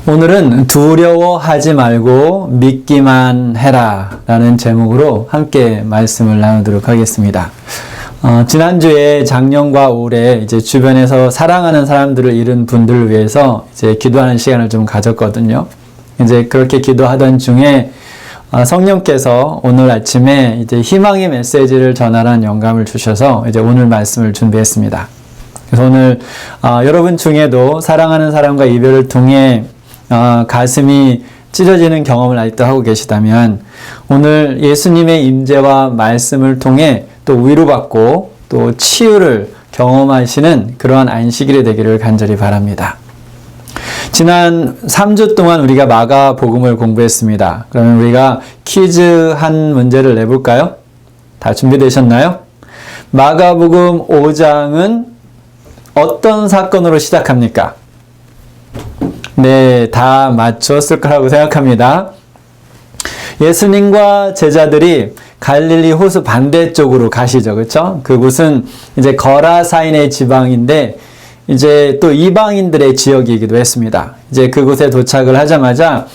오늘은 두려워하지 말고 믿기만 해라 라는 제목으로 함께 말씀을 나누도록 하겠습니다. 지난주에 작년과 올해 이제 주변에서 사랑하는 사람들을 잃은 분들을 위해서 이제 기도하는 시간을 좀 가졌거든요. 이제 그렇게 기도하던 중에 성령께서 오늘 아침에 이제 희망의 메시지를 전하라는 영감을 주셔서 이제 오늘 말씀을 준비했습니다. 그래서 오늘 여러분 중에도 사랑하는 사람과 이별을 통해 가슴이 찢어지는 경험을 아직도 하고 계시다면 오늘 예수님의 임재와 말씀을 통해 또 위로받고 또 치유를 경험하시는 그러한 안식일이 되기를 간절히 바랍니다. 지난 3주 동안 우리가 마가복음을 공부했습니다. 그러면 우리가 퀴즈 한 문제를 내볼까요? 다 준비되셨나요? 마가복음 5장은 어떤 사건으로 시작합니까? 네, 다 맞췄을 거라고 생각합니다. 예수님과 제자들이 갈릴리 호수 반대쪽으로 가시죠. 그렇죠? 그곳은 이제 거라사인의 지방인데 이제 또 이방인들의 지역이기도 했습니다. 이제 그곳에 도착을 하자마자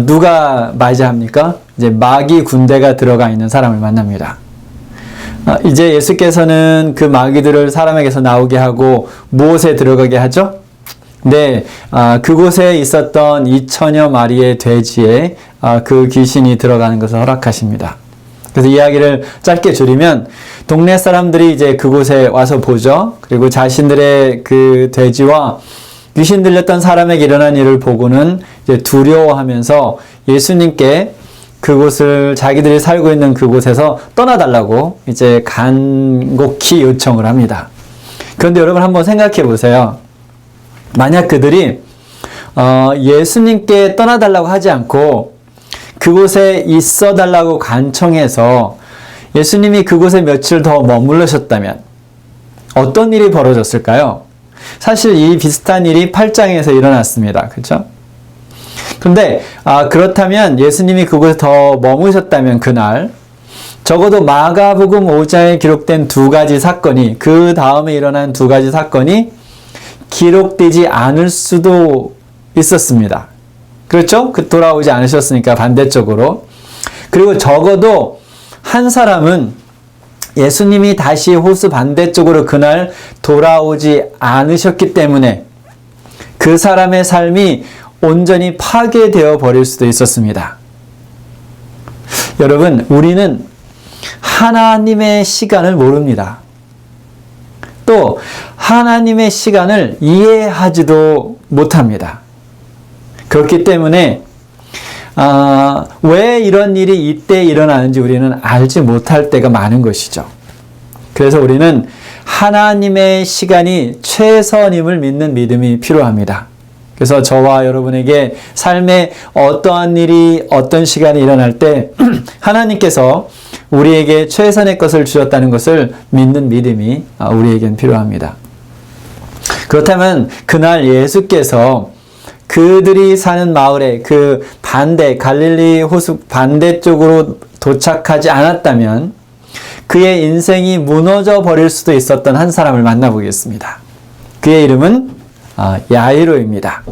누가 맞이합니까? 이제 마귀 군대가 들어가 있는 사람을 만납니다. 이제 예수께서는 그 마귀들을 사람에게서 나오게 하고 무엇에 들어가게 하죠? 네, 그곳에 있었던 2천여 마리의 돼지에 그 귀신이 들어가는 것을 허락하십니다. 그래서 이야기를 짧게 줄이면 동네 사람들이 이제 그곳에 와서 보죠. 그리고 자신들의 그 돼지와 귀신 들렸던 사람에게 일어난 일을 보고는 이제 두려워하면서 예수님께 그곳을 자기들이 살고 있는 그곳에서 떠나달라고 이제 간곡히 요청을 합니다. 그런데 여러분 한번 생각해 보세요. 만약 그들이 예수님께 떠나달라고 하지 않고 그곳에 있어달라고 간청해서 예수님이 그곳에 며칠 더 머물러셨다면 어떤 일이 벌어졌을까요? 사실 이 비슷한 일이 8장에서 일어났습니다. 그렇죠? 그런데 그렇다면 예수님이 그곳에 더 머무셨다면 그날 적어도 마가복음 5장에 기록된 두 가지 사건이 그 다음에 일어난 두 가지 사건이 기록되지 않을 수도 있었습니다. 그렇죠? 돌아오지 않으셨으니까 반대쪽으로. 그리고 적어도 한 사람은 예수님이 다시 호수 반대쪽으로 그날 돌아오지 않으셨기 때문에 그 사람의 삶이 온전히 파괴되어 버릴 수도 있었습니다. 여러분, 우리는 하나님의 시간을 모릅니다. 또 하나님의 시간을 이해하지도 못합니다. 그렇기 때문에 왜 이런 일이 이때 일어나는지 우리는 알지 못할 때가 많은 것이죠. 그래서 우리는 하나님의 시간이 최선임을 믿는 믿음이 필요합니다. 그래서 저와 여러분에게 삶에 어떠한 일이 어떤 시간이 일어날 때 하나님께서 우리에게 최선의 것을 주셨다는 것을 믿는 믿음이 우리에겐 필요합니다. 그렇다면 그날 예수께서 그들이 사는 마을의 그 갈릴리 호수 반대쪽으로 도착하지 않았다면 그의 인생이 무너져 버릴 수도 있었던 한 사람을 만나보겠습니다. 그의 이름은 야이로입니다.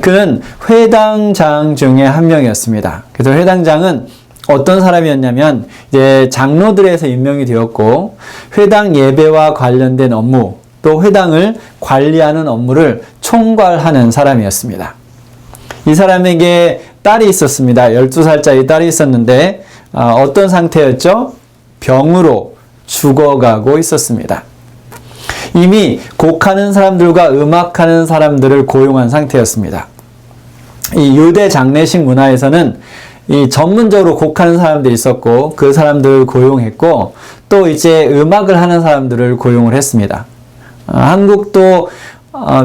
그는 회당장 중에 한 명이었습니다. 그래서 회당장은 어떤 사람이었냐면 이제 장로들에서 임명이 되었고 회당 예배와 관련된 업무 또 회당을 관리하는 업무를 총괄하는 사람이었습니다. 이 사람에게 딸이 있었습니다. 12살짜리 딸이 있었는데 어떤 상태였죠? 병으로 죽어가고 있었습니다. 이미 곡하는 사람들과 음악하는 사람들을 고용한 상태였습니다. 이 유대 장례식 문화에서는 이 전문적으로 곡하는 사람들이 있었고 그 사람들을 고용했고 또 이제 음악을 하는 사람들을 고용을 했습니다. 한국도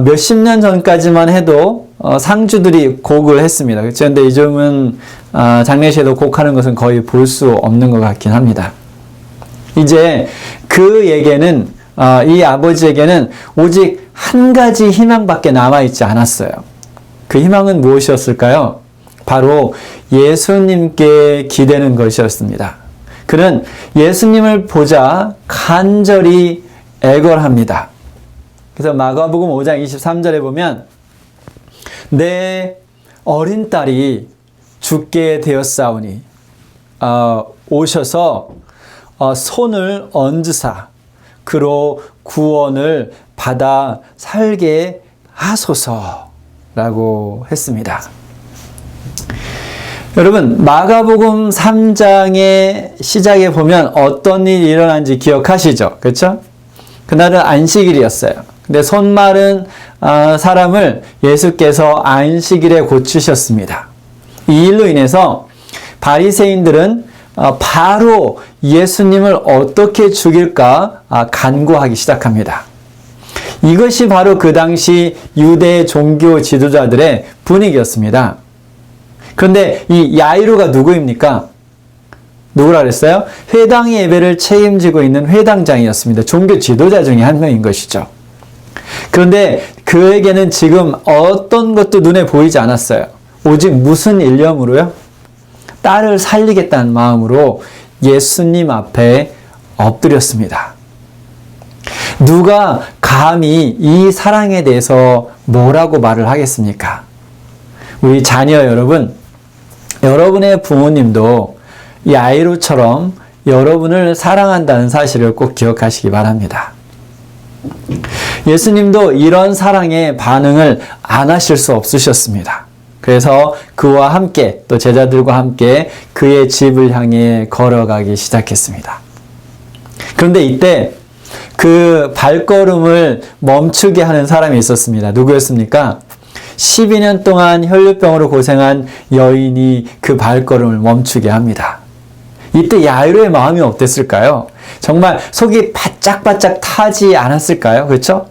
몇십 년 전까지만 해도 상주들이 곡을 했습니다. 그런데 요즘은 장례식에도 곡하는 것은 거의 볼 수 없는 것 같긴 합니다. 이제 그에게는 이 아버지에게는 오직 한 가지 희망밖에 남아있지 않았어요. 그 희망은 무엇이었을까요? 바로 예수님께 기대는 것이었습니다. 그는 예수님을 보자 간절히 애걸합니다. 그래서 마가복음 5장 23절에 보면 내 어린 딸이 죽게 되었사오니 오셔서 손을 얹으사 그로 구원을 받아 살게 하소서라고 했습니다. 여러분, 마가복음 3장의 시작에 보면 어떤 일이 일어난지 기억하시죠? 그렇죠? 그날은 안식일이었어요. 근데 손마른 사람을 예수께서 안식일에 고치셨습니다. 이 일로 인해서 바리새인들은 바로 예수님을 어떻게 죽일까 간구하기 시작합니다. 이것이 바로 그 당시 유대 종교 지도자들의 분위기였습니다. 그런데 이 야이로가 누구입니까? 누구라 그랬어요? 회당 예배를 책임지고 있는 회당장이었습니다. 종교 지도자 중에 한 명인 것이죠. 그런데 그에게는 지금 어떤 것도 눈에 보이지 않았어요. 오직 무슨 일념으로요? 딸을 살리겠다는 마음으로 예수님 앞에 엎드렸습니다. 누가 감히 이 사랑에 대해서 뭐라고 말을 하겠습니까? 우리 자녀 여러분, 여러분의 부모님도 야이로처럼 여러분을 사랑한다는 사실을 꼭 기억하시기 바랍니다. 예수님도 이런 사랑에 반응을 안 하실 수 없으셨습니다. 그래서 그와 함께 또 제자들과 함께 그의 집을 향해 걸어가기 시작했습니다. 그런데 이때 그 발걸음을 멈추게 하는 사람이 있었습니다. 누구였습니까? 12년 동안 혈류병으로 고생한 여인이 그 발걸음을 멈추게 합니다. 이때 야이로의 마음이 어땠을까요? 정말 속이 바짝바짝 타지 않았을까요? 그렇죠?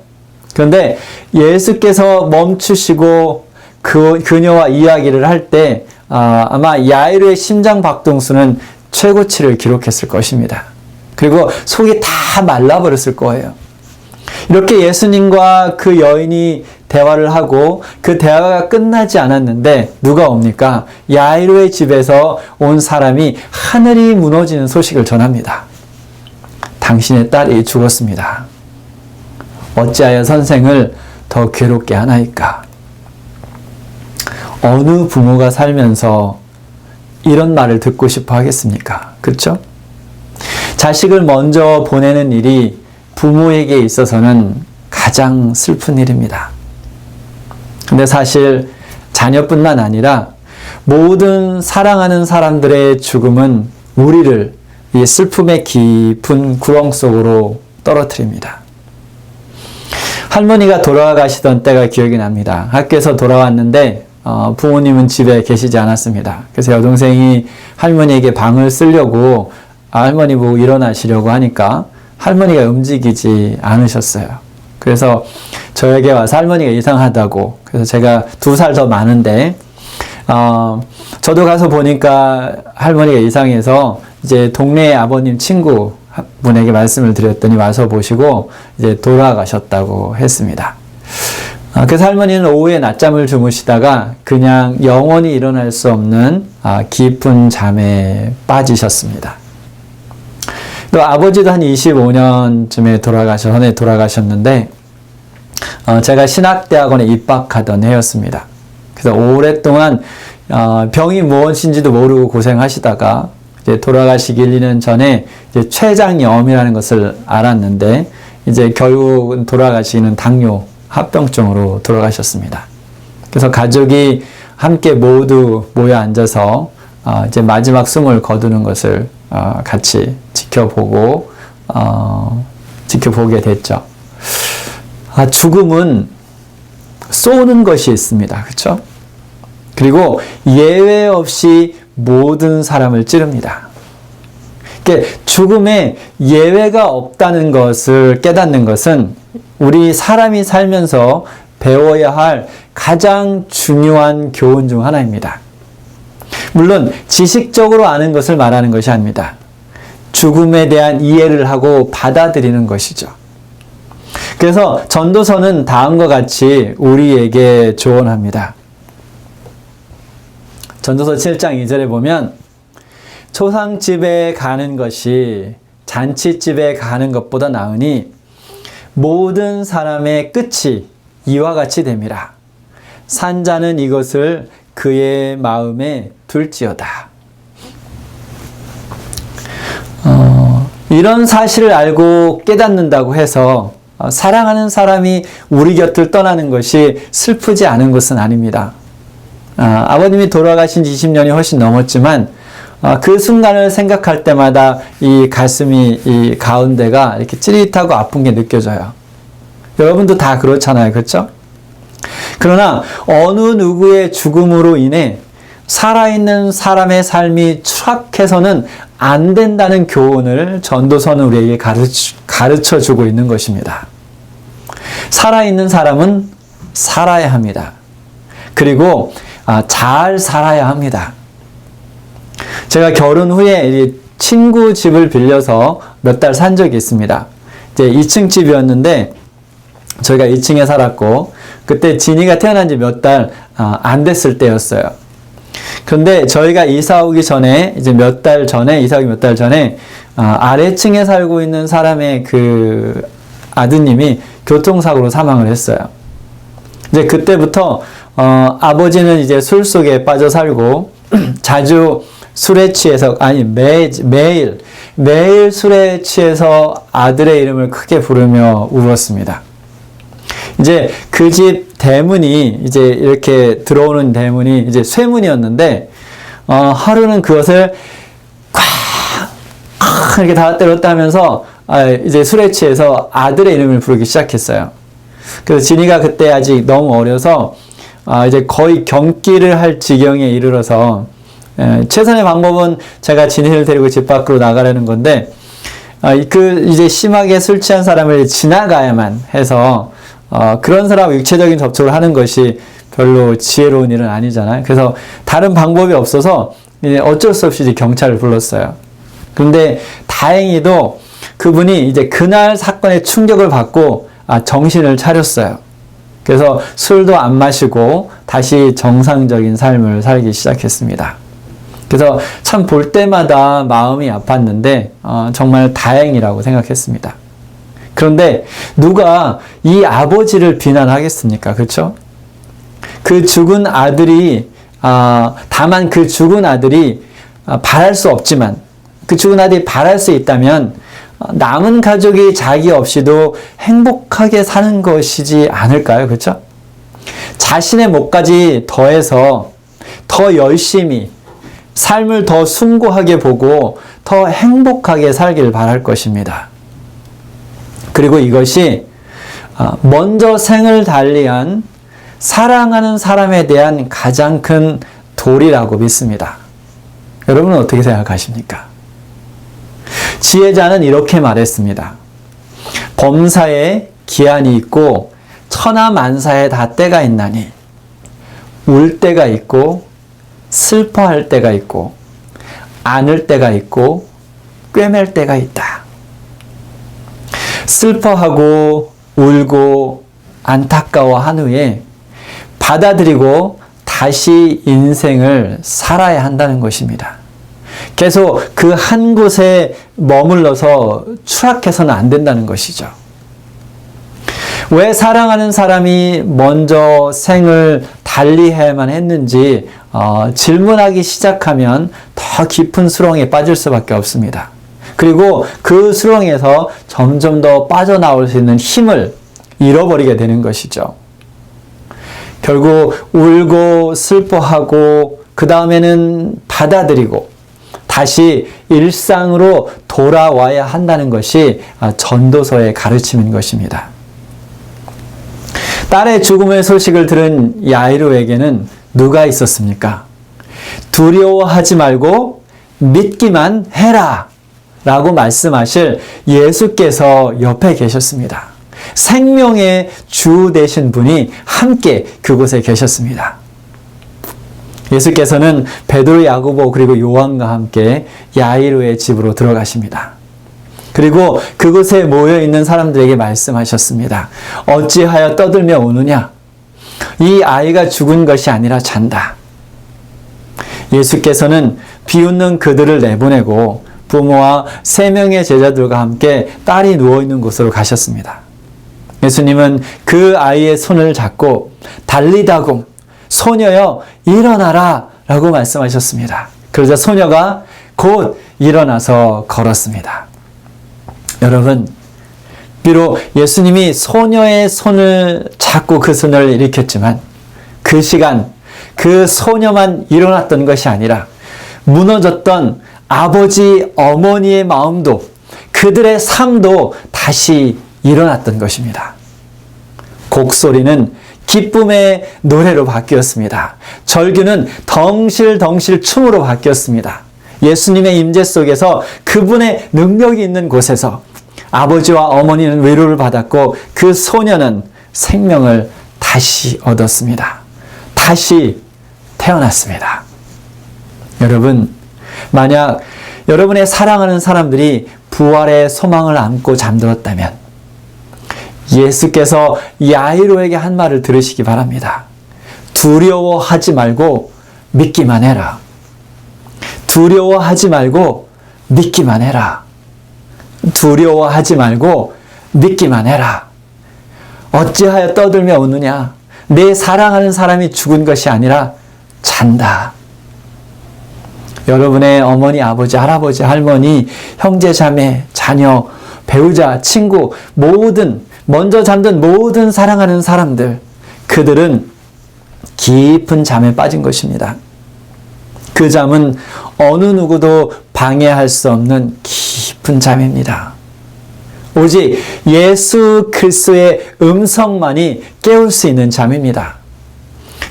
그런데 예수께서 멈추시고 그녀와 이야기를 할 때 아마 야이로의 심장 박동수는 최고치를 기록했을 것입니다. 그리고 속이 다 말라버렸을 거예요. 이렇게 예수님과 그 여인이 대화를 하고 그 대화가 끝나지 않았는데 누가 옵니까? 야이로의 집에서 온 사람이 하늘이 무너지는 소식을 전합니다. 당신의 딸이 죽었습니다. 어찌하여 선생을 더 괴롭게 하나이까? 어느 부모가 살면서 이런 말을 듣고 싶어 하겠습니까? 그렇죠? 자식을 먼저 보내는 일이 부모에게 있어서는 가장 슬픈 일입니다. 근데 사실 자녀뿐만 아니라 모든 사랑하는 사람들의 죽음은 우리를 이 슬픔의 깊은 구렁 속으로 떨어뜨립니다. 할머니가 돌아가시던 때가 기억이 납니다. 학교에서 돌아왔는데 부모님은 집에 계시지 않았습니다. 그래서 여동생이 할머니에게 방을 쓰려고 할머니 보고 일어나시려고 하니까 할머니가 움직이지 않으셨어요. 그래서 저에게 와서 할머니가 이상하다고, 그래서 제가 2살 더 많은데 저도 가서 보니까 할머니가 이상해서 이제 동네 아버님 친구 분에게 말씀을 드렸더니 와서 보시고 이제 돌아가셨다고 했습니다. 그래서 할머니는 오후에 낮잠을 주무시다가 그냥 영원히 일어날 수 없는 깊은 잠에 빠지셨습니다. 또 아버지도 한 25년쯤에 돌아가셨는데 제가 신학대학원에 입학하던 해였습니다. 그래서 오랫동안 병이 무엇인지도 모르고 고생하시다가 이제 돌아가시기 1~2년 전에 이제 췌장염이라는 것을 알았는데 이제 결국은 돌아가시는 당뇨 합병증으로 돌아가셨습니다. 그래서 가족이 함께 모두 모여 앉아서 이제 마지막 숨을 거두는 것을 같이 지켜보게 됐죠. 죽음은 쏘는 것이 있습니다. 그렇죠? 그리고 예외 없이 모든 사람을 찌릅니다. 죽음에 예외가 없다는 것을 깨닫는 것은 우리 사람이 살면서 배워야 할 가장 중요한 교훈 중 하나입니다. 물론 지식적으로 아는 것을 말하는 것이 아닙니다. 죽음에 대한 이해를 하고 받아들이는 것이죠. 그래서 전도서는 다음과 같이 우리에게 조언합니다. 전도서 7장 2절에 보면 초상집에 가는 것이 잔치집에 가는 것보다 나으니 모든 사람의 끝이 이와 같이 됨이라. 산 자는 이것을 그의 마음에 둘지어다. 이런 사실을 알고 깨닫는다고 해서 사랑하는 사람이 우리 곁을 떠나는 것이 슬프지 않은 것은 아닙니다. 아버님이 돌아가신 지 20년이 훨씬 넘었지만 그 순간을 생각할 때마다 이 가슴이, 이 가운데가 이렇게 찌릿하고 아픈 게 느껴져요. 여러분도 다 그렇잖아요. 그렇죠? 그러나 어느 누구의 죽음으로 인해 살아있는 사람의 삶이 추락해서는 안 된다는 교훈을 전도서는 우리에게 가르쳐 주고 있는 것입니다. 살아있는 사람은 살아야 합니다. 그리고 잘 살아야 합니다. 제가 결혼 후에 친구 집을 빌려서 몇 달 산 적이 있습니다. 이제 2층 집이었는데 저희가 2층에 살았고 그때 진이가 태어난 지 몇 달 안 됐을 때였어요. 그런데 저희가 이사 오기 전에 이제 몇 달 전에 아래층에 살고 있는 사람의 그 아드님이 교통사고로 사망을 했어요. 이제 그때부터 아버지는 이제 술 속에 빠져 살고 자주 술에 취해서 매일 술에 취해서 아들의 이름을 크게 부르며 울었습니다. 이제 그 집 대문이 이제 이렇게 들어오는 대문이 이제 쇠문이었는데 하루는 그것을 꽉 이렇게 다 때렸다 하면서 이제 술에 취해서 아들의 이름을 부르기 시작했어요. 그래서 진이가 그때 아직 너무 어려서 이제 거의 경기를 할 지경에 이르러서 최선의 방법은 제가 진이를 데리고 집 밖으로 나가려는 건데 이제 심하게 술 취한 사람을 지나가야만 해서 그런 사람과 육체적인 접촉을 하는 것이 별로 지혜로운 일은 아니잖아요. 그래서 다른 방법이 없어서 어쩔 수 없이 이제 경찰을 불렀어요. 그런데 다행히도 그분이 이제 그날 사건에 충격을 받고 정신을 차렸어요. 그래서 술도 안 마시고 다시 정상적인 삶을 살기 시작했습니다. 그래서 참 볼 때마다 마음이 아팠는데 정말 다행이라고 생각했습니다. 그런데 누가 이 아버지를 비난하겠습니까? 그렇죠? 그 죽은 아들이 다만 그 죽은 아들이 바랄 수 없지만 그 죽은 아들이 바랄 수 있다면 남은 가족이 자기 없이도 행복하게 사는 것이지 않을까요? 그렇죠? 자신의 몫까지 더해서 더 열심히 삶을 더 숭고하게 보고 더 행복하게 살길 바랄 것입니다. 그리고 이것이 먼저 생을 달리한 사랑하는 사람에 대한 가장 큰 도리라고 믿습니다. 여러분은 어떻게 생각하십니까? 지혜자는 이렇게 말했습니다. 범사에 기한이 있고 천하만사에 다 때가 있나니 울 때가 있고 슬퍼할 때가 있고 안을 때가 있고 꿰맬 때가 있다. 슬퍼하고 울고 안타까워한 후에 받아들이고 다시 인생을 살아야 한다는 것입니다. 계속 그 한 곳에 머물러서 추락해서는 안 된다는 것이죠. 왜 사랑하는 사람이 먼저 생을 달리해야만 했는지 질문하기 시작하면 더 깊은 수렁에 빠질 수밖에 없습니다. 그리고 그 수렁에서 점점 더 빠져나올 수 있는 힘을 잃어버리게 되는 것이죠. 결국 울고 슬퍼하고 그 다음에는 받아들이고 다시 일상으로 돌아와야 한다는 것이 전도서의 가르침인 것입니다. 딸의 죽음의 소식을 들은 야이로에게는 누가 있었습니까? 두려워하지 말고 믿기만 해라 라고 말씀하실 예수께서 옆에 계셨습니다. 생명의 주 되신 분이 함께 그곳에 계셨습니다. 예수께서는 베드로, 야고보 그리고 요한과 함께 야이로의 집으로 들어가십니다. 그리고 그곳에 모여있는 사람들에게 말씀하셨습니다. 어찌하여 떠들며 우느냐? 이 아이가 죽은 것이 아니라 잔다. 예수께서는 비웃는 그들을 내보내고 부모와 3명의 제자들과 함께 딸이 누워있는 곳으로 가셨습니다. 예수님은 그 아이의 손을 잡고 달리다고 소녀여 일어나라 라고 말씀하셨습니다. 그러자 소녀가 곧 일어나서 걸었습니다. 여러분, 비록 예수님이 소녀의 손을 잡고 그 손을 일으켰지만 그 시간 그 소녀만 일어났던 것이 아니라 무너졌던 아버지 어머니의 마음도 그들의 삶도 다시 일어났던 것입니다. 곡소리는 기쁨의 노래로 바뀌었습니다. 절규는 덩실덩실 춤으로 바뀌었습니다. 예수님의 임재 속에서 그분의 능력이 있는 곳에서 아버지와 어머니는 위로를 받았고 그 소녀는 생명을 다시 얻었습니다. 다시 태어났습니다. 여러분, 만약 여러분의 사랑하는 사람들이 부활의 소망을 안고 잠들었다면 예수께서 야이로에게 한 말을 들으시기 바랍니다. 두려워하지 말고 믿기만 해라. 두려워하지 말고 믿기만 해라. 두려워하지 말고 믿기만 해라. 어찌하여 떠들며 웃느냐? 내 사랑하는 사람이 죽은 것이 아니라 잔다. 여러분의 어머니, 아버지, 할아버지, 할머니, 형제, 자매, 자녀, 배우자, 친구, 먼저 잠든 모든 사랑하는 사람들, 그들은 깊은 잠에 빠진 것입니다. 그 잠은 어느 누구도 방해할 수 없는 깊은 잠입니다. 오직 예수 그리스도의 음성만이 깨울 수 있는 잠입니다.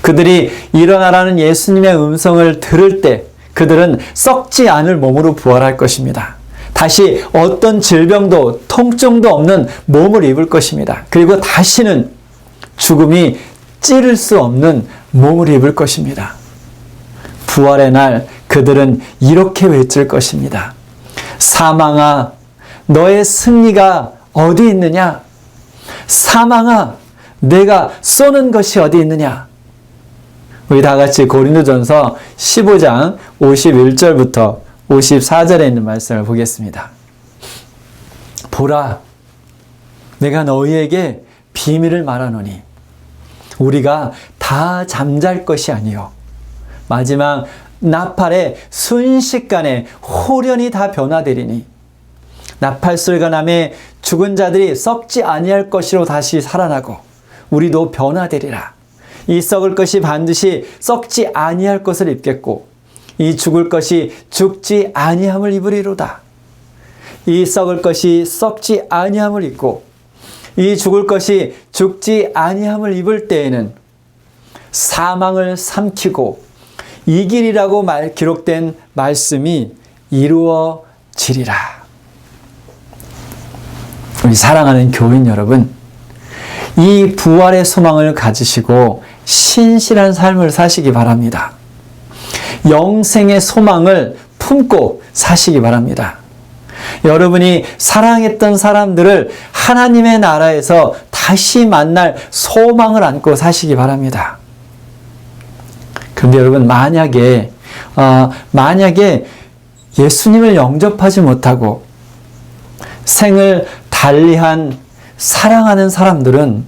그들이 일어나라는 예수님의 음성을 들을 때 그들은 썩지 않을 몸으로 부활할 것입니다. 다시 어떤 질병도 통증도 없는 몸을 입을 것입니다. 그리고 다시는 죽음이 찌를 수 없는 몸을 입을 것입니다. 부활의 날 그들은 이렇게 외칠 것입니다. 사망아, 너의 승리가 어디 있느냐? 사망아, 내가 쏘는 것이 어디 있느냐? 우리 다 같이 고린도전서 15장 51절부터 54절에 있는 말씀을 보겠습니다. 보라, 내가 너희에게 비밀을 말하노니 우리가 다 잠잘 것이 아니요 마지막 나팔의 순식간에 홀연히 다 변화되리니 나팔소리가 나매 죽은 자들이 썩지 아니할 것이로 다시 살아나고 우리도 변화되리라. 이 썩을 것이 반드시 썩지 아니할 것을 입겠고 이 죽을 것이 죽지 아니함을 입으리로다. 이 썩을 것이 썩지 아니함을 입고 이 죽을 것이 죽지 아니함을 입을 때에는 사망을 삼키고 이길이라고 기록된 말씀이 이루어지리라. 우리 사랑하는 교인 여러분, 이 부활의 소망을 가지시고 신실한 삶을 사시기 바랍니다. 영생의 소망을 품고 사시기 바랍니다. 여러분이 사랑했던 사람들을 하나님의 나라에서 다시 만날 소망을 안고 사시기 바랍니다. 그런데 여러분, 만약에 예수님을 영접하지 못하고 생을 달리한 사랑하는 사람들은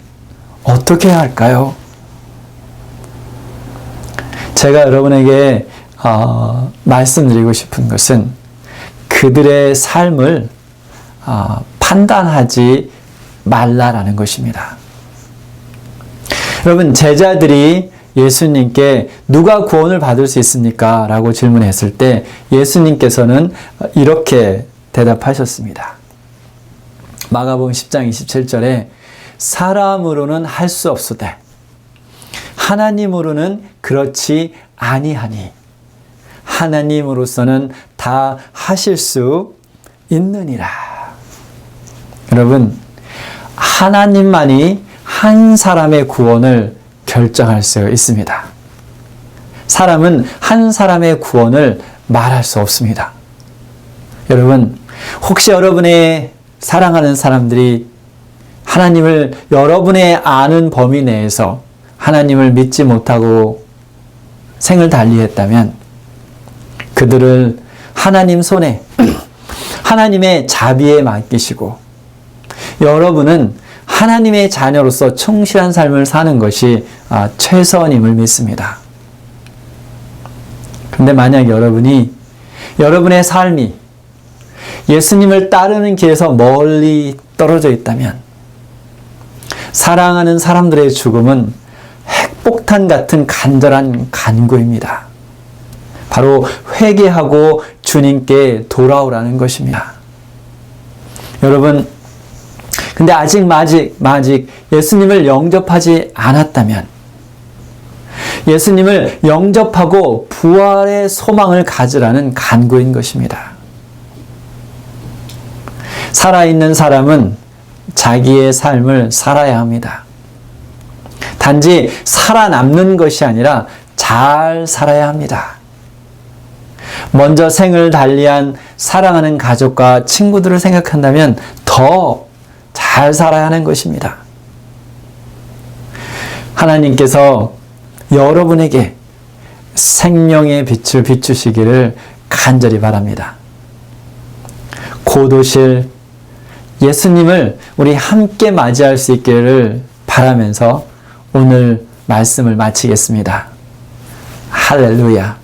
어떻게 해야 할까요? 제가 여러분에게 말씀드리고 싶은 것은 그들의 삶을 판단하지 말라라는 것입니다. 여러분, 제자들이 예수님께 누가 구원을 받을 수 있습니까? 라고 질문했을 때 예수님께서는 이렇게 대답하셨습니다. 마가복음 10장 27절에 사람으로는 할 수 없으되 하나님으로는 그렇지 아니하니 하나님으로서는 다 하실 수 있느니라. 여러분, 하나님만이 한 사람의 구원을 결정할 수 있습니다. 사람은 한 사람의 구원을 말할 수 없습니다. 여러분, 혹시 여러분의 사랑하는 사람들이 하나님을 여러분의 아는 범위 내에서 하나님을 믿지 못하고 생을 달리했다면 그들을 하나님 손에 하나님의 자비에 맡기시고 여러분은 하나님의 자녀로서 충실한 삶을 사는 것이 최선임을 믿습니다. 그런데 만약 여러분의 삶이 예수님을 따르는 길에서 멀리 떨어져 있다면 사랑하는 사람들의 죽음은 핵폭탄 같은 간절한 간구입니다. 바로 회개하고 주님께 돌아오라는 것입니다. 여러분, 근데 아직 예수님을 영접하지 않았다면 예수님을 영접하고 부활의 소망을 가지라는 간구인 것입니다. 살아있는 사람은 자기의 삶을 살아야 합니다. 단지 살아남는 것이 아니라 잘 살아야 합니다. 먼저 생을 달리한 사랑하는 가족과 친구들을 생각한다면 더 잘 살아야 하는 것입니다. 하나님께서 여러분에게 생명의 빛을 비추시기를 간절히 바랍니다. 곧 오실 예수님을 우리 함께 맞이할 수 있기를 바라면서 오늘 말씀을 마치겠습니다. 할렐루야.